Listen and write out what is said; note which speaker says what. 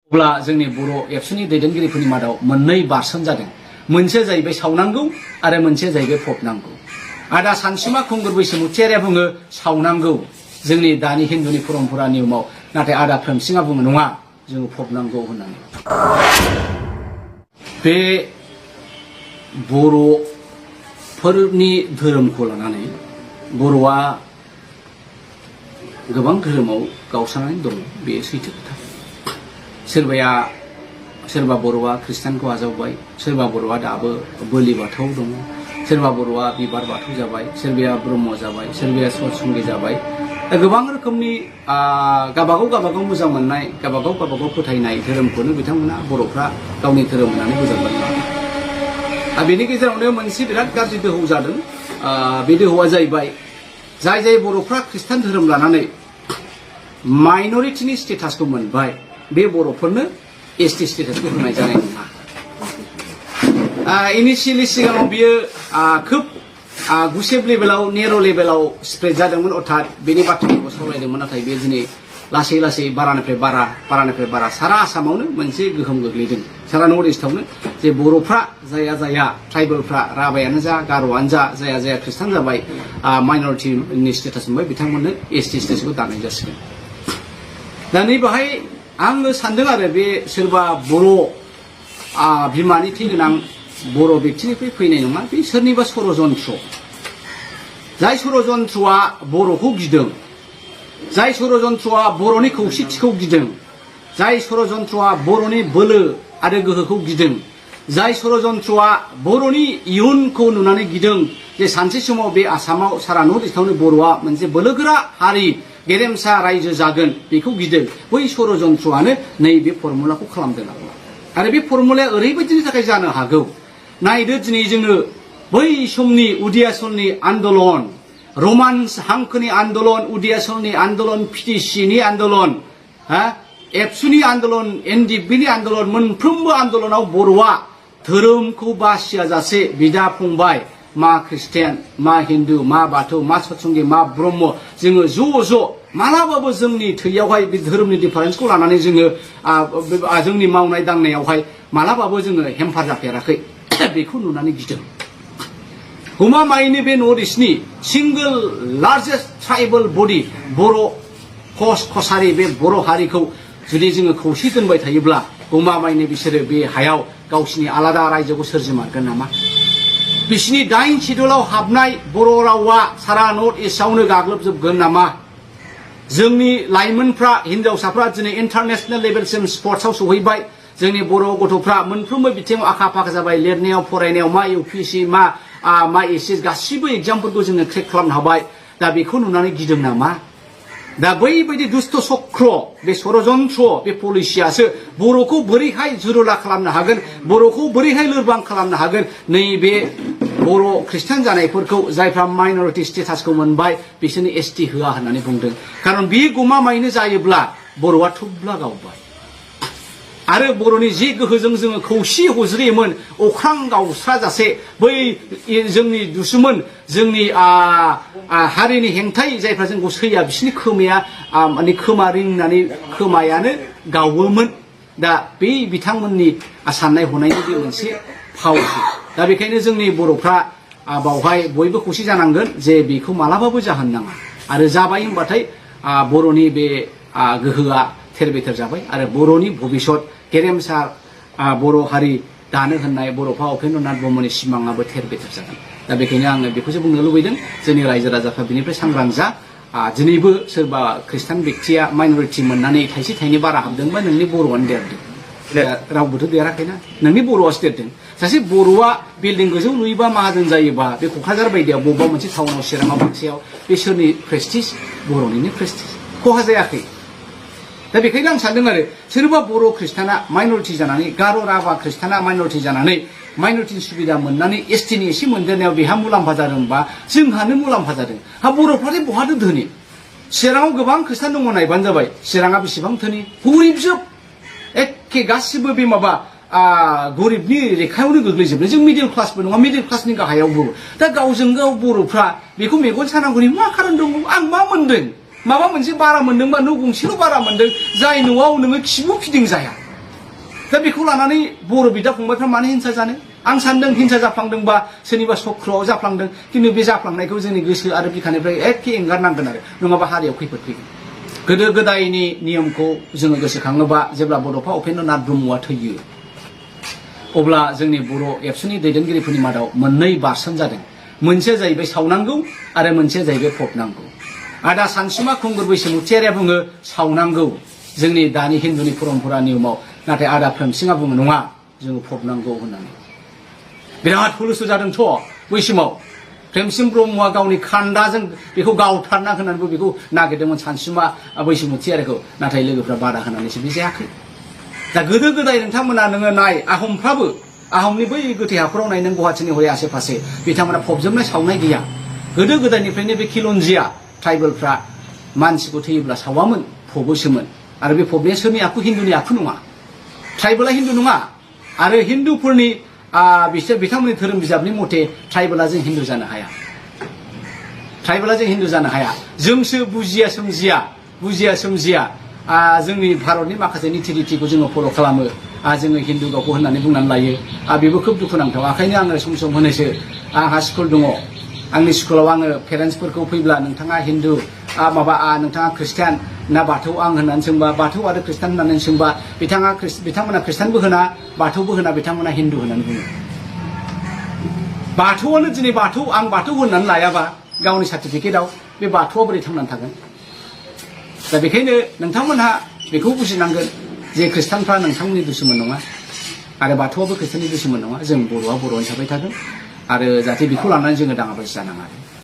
Speaker 1: अब्ला जोंनि बर' एबसुनि दैदेनगिरिफोरनि मादाव मोननै बारसन जादों। मोनसेया जाहैबाय सावनांगौ आरो मोनसेया जाहैबाय फबनांगौ। आदा सानसुमा खुंगुर बैसोमुथियारिया बुङो सावनांगौ जोंनि दानि हिन्दुनि परम्परा नियमाव, नाथाय आदा प्रेमसिंआ बुङो नङा जोङो फबनांगौ होननानै। बे बर'फोरनि धोरोमखौ लानानै बर'आ गोबां धोरोमाव गावस्रानानै दं, बे सैथो खोथा। सोरबा बर'आ खृष्टानखौ आजावबाय, सोरबा बर'आ दाबो बोलि बाथौ दङ, सोरबा बर'आ बिबार बाथौ जाबाय, सोरबाया ब्रह्म जाबाय, सोरबाया सतसंगि जाबाय। दा गोबां रोखोमनि गावबागाव मोजां मोननाय गावबागाव फोथायनाय धोरोमखौनो बिथांमोना बर'फ्रा गावनि धोरोम होननानै बोजबनानै लादों। बेनि गेजेरावनो मोनसे बिराद गाज्रि दोहौ जादों। बे दोहौआ जाहैबाय जाय बर'फ्रा खृष्टान धोरोम लानानै माइनरिटिनि स्टेटासखौ मोनबाय, बे बर'फोरनो एसटि स्टेटासखौ होनाय जानाय नङा। इनिशियेलि सिगाङाव बियो खोब गुसेब लेभेलाव नेर' लेभेलाव स्प्रेड जादोंमोन, अर्थात बेनि बाथ्राखौ सावरायदोंमोन। नाथाय बे दिनै लासै बारानिफ्राय बारा सारा आसामावनो मोनसे गोहोम गोग्लैदों, सारा नर्थ इस्टआवनो, जे बर'फ्रा जाया ट्राइबेलफ्रा राभायानो जा गार'आनो जा जाया खृष्टान जाबाय, माइनरिटिनि स्टेटास मोनबाय, बिथांमोननो एसटि स्टेटासखौ दानाय जासिगोन। दा नै बाहाय आङो सानदों आरो बे सोरबा बर' बिमानि थै गोनां बर' बेक्तिनिफ्राय फैनाय नङा, बे सोरनिबा षड़यन्त्र। जाय षड़यन्त्रआ बर'खौ गिदों, जाय षड़यन्त्रआ बर'नि खौसेथिखौ गिदों, जाय षड़यन्त्रआ बर'नि बोलो आरो गोहोखौ गिदों, जाय षड़यन्त्रआ बर'नि इयुनखौ नुनानै गिदों जे सानसे समाव बे आसामाव सारा नर्थ इस्टआवनो बर'आ मोनसे बोलोगोरा हारि गेरेमसा रायजो जागोन, बेखौ गिदों, बै षड़यन्त्रआनो नैबे फर्मुलाखौ खालामदों आरो बे फर्मुलाया ओरैबायदिनि थाखाय जानो हागौ। नायदो दिनै जोङो बै समनि उदियासलनि आन्दलन, रमान्स हांखोनि आन्दलन, उदियासलनि आन्दलन, पिटिसिनि आन्दलन, एबसुनि आन्दलन, एनडिएफबिनि आन्दलन, मोनफ्रोमबो आन्दलनाव बर'आ धोरोमखौ बासिया जासे बिदा फंबाय, मा खृष्टियान, मा हिन्दु, मा बाथौ, मा सतसंगि, मा ब्रह्म, जोङो ज' मालाबाबो जोंनि थैयावहाय बे धोरोमनि डिफारेन्सखौ लानानै जोङो जोंनि मावनाय दांनायावहाय मालाबाबो जोङो हेम्फार जाफेराखै। बेखौ नुनानै गिदों। गमामायैनो बे नर्थ इस्टनि सिंगल लार्जेस्ट ट्राइबेल बडि बर' कसारि, बे बर' हारिखौ जुदि जोङो खौसे दोनबाय थायोब्ला गमामायैनो बिसोरो बे हायाव गावसिनि आलादा रायजोखौ सोरजिमारगोन नामा? बिसिनि 9 सिडुलाव हाबनाय बर' रावा सारा नर्थ इस्टआवनो गाग्लोबजोबगोन नामा? जोंनि लाइमोनफ्रा, हिनजावसाफ्रा दिनै इन्टारनेशनेल लेभेलसिम स्पर्ट्सआव सौहैबाय। जोंनि बर' गथ'फ्रा मोनफ्रोमबो बिथिङाव आखा फाखा जाबाय, लिरनायाव, फरायनायाव, मा इउपिएससि, मा एसएस गासिबो एग्जामफोरखौ जोङो क्रेक खालामनो हाबाय। दा बेखौ नुनानै गिदों नामा? दा बैबायदि दुष्ट चक्र, बे षड़यन्त्र, बे पलिसियासो बर'खौ बोरैहाय जुरुला खालामनो हागोन, बर'खौ बोरैहाय लोरबां खालामनो हागोन। नैबे बर' खृष्टान जानायफोरखौ जायफ्रा माइनरिटि स्टेटासखौ मोनबाय बिसोरनो एसटि होआ होननानै बुंदों। खारन बे गमामायैनो जायोब्ला बर'आ थुब्ला गावबाय आरो बर'नि जे गोहोजों जोङो खौसे हज्रियोमोन अख्रां गावस्रा जासे, बै जोंनि दुसुमोन, जोंनि हारिनि हेंथायै जायफ्रा जोंखौ सैया, बिसोरनि खोमाया माने खोमा रिंनानै खोमायानो गावोमोन। दा बे बिथांमोननि साननाय हनायनि बे मोनसे फावसो। दा बेखायनो जोंनि बर'फ्रा बावहाय बयबो खौसे जानांगोन जे बेखौ मालाबाबो जाहोन नाङा। आरो जाबाय होनबाथाय बर'नि बे गोहोआ थेर बेथेर जाबाय आरो बर'नि भबिसत गेरेमसा बर' हारि दानो होननाय बर'फा उपेन्द्रनाथ ब्रह्मनि सिमाङाबो थेर बेथेर जागोन। दा बेखायनो आङो बेखौसो बुंनो लुबैदों, जोंनि रायजो राजाफ्रा बिनिफ्राय सांग्रां जा। दिनैबो सोरबा खृष्टान बेक्तिया माइनरिटि मोननानै थाइसे थाइनै बारा हाबदोंबा नोंनि बर'आनो देरदों, रावबोथ' देराखैना, नोंनि बर'आसो देरदों। सासे बर'आ बिल्डिं गोजौ लुयोबा माहाजोन जायोबा बे क'क्राझार बायदियाव बबेबा मोनसे टाउनाव चिराङाव बाक्सायाव बे सोरनि प्रेस्टिज? बर'निनो प्रेस्टिज, खहा जायाखै। दा बेखायनो आं सानदों आरो सोरबा बर' खृष्टाना माइनरिटि जानानै, गार' राभा खृष्टाना माइनरिटि जानानै माइनरिटिनि सुबिदा मोननानै एसटिनि एसे मोनदेरनायाव बेहा मुलाम्फा जादोंबा जोंहानो मुलाम्फा जादों। बर'फ्रालाय बहाथो धोनि? चिराङाव गोबां खृष्टान दङ, नायबानो जाबाय चिराङा बेसेबां धोनि, गरिबजोब एखे गासिबो बे माबा गरिबनि रेखायावनो गोग्लैजोबनाय। जों मिडिल क्लासबो नङा, मिडिल क्लासनि गाहायावबो। दा गावजों गाव बर'फ्रा बेखौ मेगन सानांगौनि मा खारन दङ? आं मा मोनदों? माबा मोनसे बारा मोनदोंबा न' गंसेल' बारा मोनदों, जाय न'आव नोङो खिबु फिदिं जाया, दा बेखौ लानानै बर' बिदा फंबायफ्रा मानो हिंसा जानो आं सानदों हिंसा जाफ्लांदोंबा सोरनिबा सक्रआव जाफ्लांदों खिन्थु बे जाफ्लांनायखौ जोंनि गोसो आरो बिखानिफ्राय एखे एंगारनांगोन आरो नङाबा हारियाव खैफोद फैगोन गोदो गोदायनि नियमखौ जोङो गोसोखाङोबा जेब्ला बड'फा उपेन्द्रनाथ ब्रह्मआ थैयो अब्ला जोंनि बर' एबसुनि दैदेनगिरिफोरनि मादाव मोननै बारसोम जादों मोनसेया जाहैबाय सावनांगौ आरो मोनसेया जाहैबाय फबनांगौ आदा सानसुमा खुंगुर बैसोमुथियारिया बुङो सावनांगौ जोंनि दानि हिन्दुनि परम्परा नियमाव नाथाय आदा प्रेमसिंआ बुङो नङा जोङो फबनांगौ होननानै बिराद हुलुसु जादोंथ' बै समाव प्रेमसिं ब्रह्मआ गावनि खान्दाजों बेखौ गावथारना होनानैबो बेखौ नागिरदोंमोन सानसुमा बैसोमुथियारिखौ नाथाय लोगोफ्रा बादा होनानैसो बे जायाखै दा गोदो गोदाय नोंथांमोना नोङो नाय आहमफ्राबो आहमनि बै गोथै हाखराव नाय नों गुवाहाटीनि हरै आसे फासे बिथांमोना फबजोबनाय सावनाय गैया गोदो गोदायनिफ्रायनो बे खिलन्जिया ट्राइबेलफ्रा मानसिखौ थैयोब्ला सावामोन फबोसोमोन आरो बे फबनाया सोरनि आखु हिन्दुनि आखु नङा ट्राइबेला हिन्दु नङा आरो हिन्दुफोरनि बिथांमोननि धोरोम बिजाबनि मथे ट्राइबेला जों हिन्दु जानो हाया ट्राइबेला जों हिन्दु जानो हाया जोंसो बुजिया सोमजिया जोंनि भारतनि माखासे निथि निथिखौ जोङो फल' खालामो जोङो हिन्दु गावखौ होननानै बुंनानै लायो बेबो खोब दुखुनांथाव ओंखायनो आङो सम सम होनोसो आंहा स्कुल दङ आंनि स्कुलाव आङो पेरेन्टसफोरखौ फैब्ला नोंथाङा हिन्दु नोंथाङा ख्रिस्टियान ना बाथौ आं होननानै सोंबा बाथौ आरो ख्रिस्टान होननानै सोंबा बिथांमोना ख्रिस्टानबो होना बाथौबो होना बिथांमोना हिन्दु होननानै बुङो बाथौआनो दिनै बाथौ आं बाथौ होननानै लायाबा गावनि सार्टिफिकेटआव बे बाथौआ बोरै थांनानै थागोन दा बेखायनो नोंथांमोनहा बेखौ बुजिनांगोन जे ख्रिस्टानफ्रा नोंथांमोननि दुश्मन नङा आरो बाथौआबो ख्रिस्टाननि दुश्मन नङा जों बर'आ बर'आनो थाबाय थागोन आरो जाहाथे बेखौ लानानै जोङो दाङाबाजि जानाङा